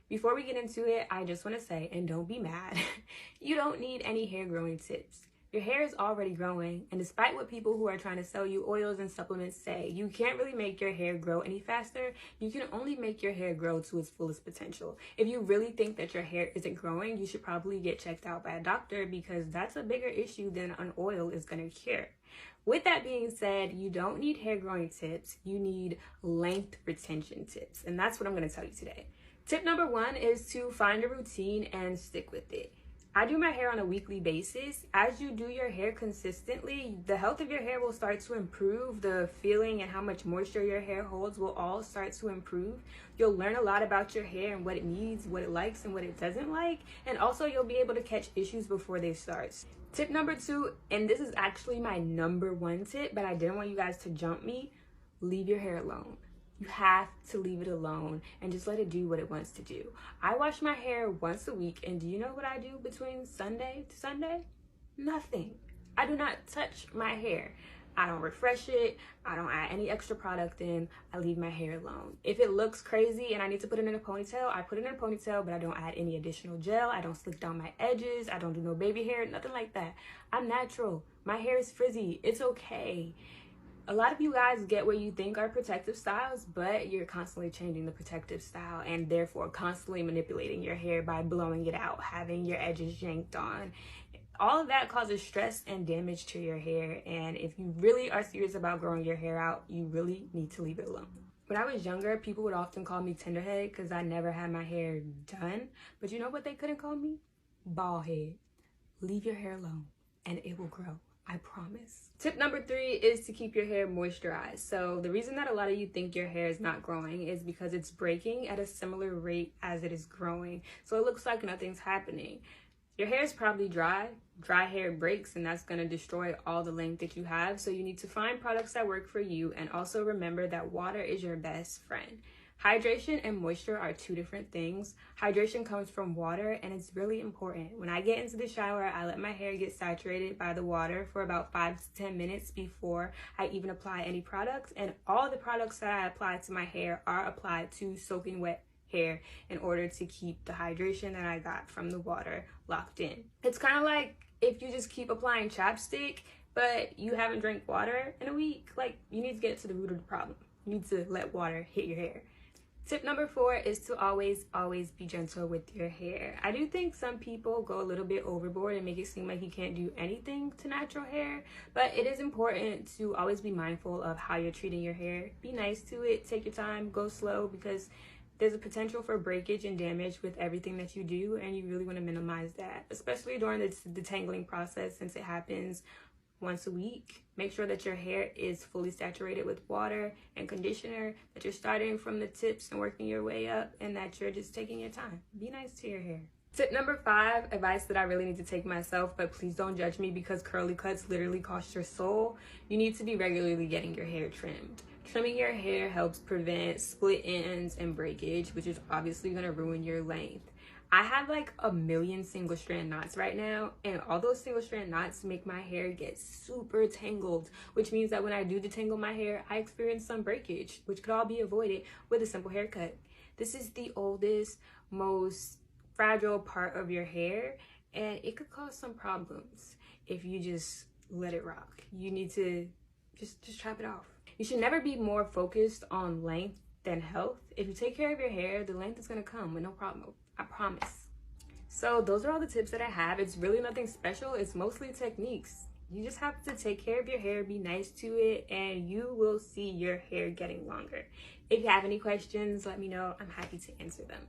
Before we get into it, I just want to say, and don't be mad, you don't need any hair growing tips. Your hair is already growing, and despite what people who are trying to sell you oils and supplements say, you can't really make your hair grow any faster. You can only make your hair grow to its fullest potential. If you really think that your hair isn't growing, you should probably get checked out by a doctor, because that's a bigger issue than an oil is going to cure. With that being said, you don't need hair growing tips. You need length retention tips, and that's what I'm going to tell you today. Tip number 1 is to find a routine and stick with it. I do my hair on a weekly basis. As you do your hair consistently, the health of your hair will start to improve. The feeling and how much moisture your hair holds will all start to improve. You'll learn a lot about your hair and what it needs, what it likes, and what it doesn't like. And also you'll be able to catch issues before they start. Tip number 2, and this is actually my number 1 tip, but I didn't want you guys to jump me: leave your hair alone. You have to leave it alone and just let it do what it wants to do. I wash my hair once a week, and do you know what I do between Sunday to Sunday? Nothing. I do not touch my hair. I don't refresh it. I don't add any extra product in. I leave my hair alone. If it looks crazy and I need to put it in a ponytail, I put it in a ponytail, but I don't add any additional gel. I don't slick down my edges. I don't do no baby hair, nothing like that. I'm natural. My hair is frizzy. It's okay. A lot of you guys get what you think are protective styles, but you're constantly changing the protective style and therefore constantly manipulating your hair by blowing it out, having your edges yanked on. All of that causes stress and damage to your hair, and if you really are serious about growing your hair out, you really need to leave it alone. When I was younger, people would often call me tenderhead because I never had my hair done, but you know what they couldn't call me? Bald head. Leave your hair alone and it will grow. I promise. Tip number 3 is to keep your hair moisturized. So the reason that a lot of you think your hair is not growing is because it's breaking at a similar rate as it is growing. So it looks like nothing's happening. Your hair is probably dry. Dry hair breaks, and that's going to destroy all the length that you have. So you need to find products that work for you, and also remember that water is your best friend. Hydration and moisture are 2 different things. Hydration comes from water, and it's really important. When I get into the shower, I let my hair get saturated by the water for about 5 to 10 minutes before I even apply any products. And all the products that I apply to my hair are applied to soaking wet hair in order to keep the hydration that I got from the water locked in. It's kind of like if you just keep applying chapstick, but you haven't drank water in a week. Like, you need to get to the root of the problem. You need to let water hit your hair. Tip number 4 is to always be gentle with your hair. I do think some people go a little bit overboard and make it seem like you can't do anything to natural hair, but it is important to always be mindful of how you're treating your hair. Be nice to it, take your time, go slow, because there's a potential for breakage and damage with everything that you do, and you really want to minimize that, especially during the detangling process, since it happens once a week. Make sure that your hair is fully saturated with water and conditioner, that you're starting from the tips and working your way up, and that you're just taking your time. Be nice to your hair. Tip number 5, advice that I really need to take myself, but please don't judge me because curly cuts literally cost your soul. You need to be regularly getting your hair trimmed. Trimming your hair helps prevent split ends and breakage, which is obviously going to ruin your length. I have like a million single strand knots right now, and all those single strand knots make my hair get super tangled, which means that when I do detangle my hair, I experience some breakage, which could all be avoided with a simple haircut. This is the oldest, most fragile part of your hair, and it could cause some problems if you just let it rock. You need to just chop it off. You should never be more focused on length than health. If you take care of your hair, the length is going to come with no problem. I promise. So those are all the tips that I have. It's really nothing special. It's mostly techniques. You just have to take care of your hair, be nice to it, and you will see your hair getting longer. If you have any questions, let me know. I'm happy to answer them.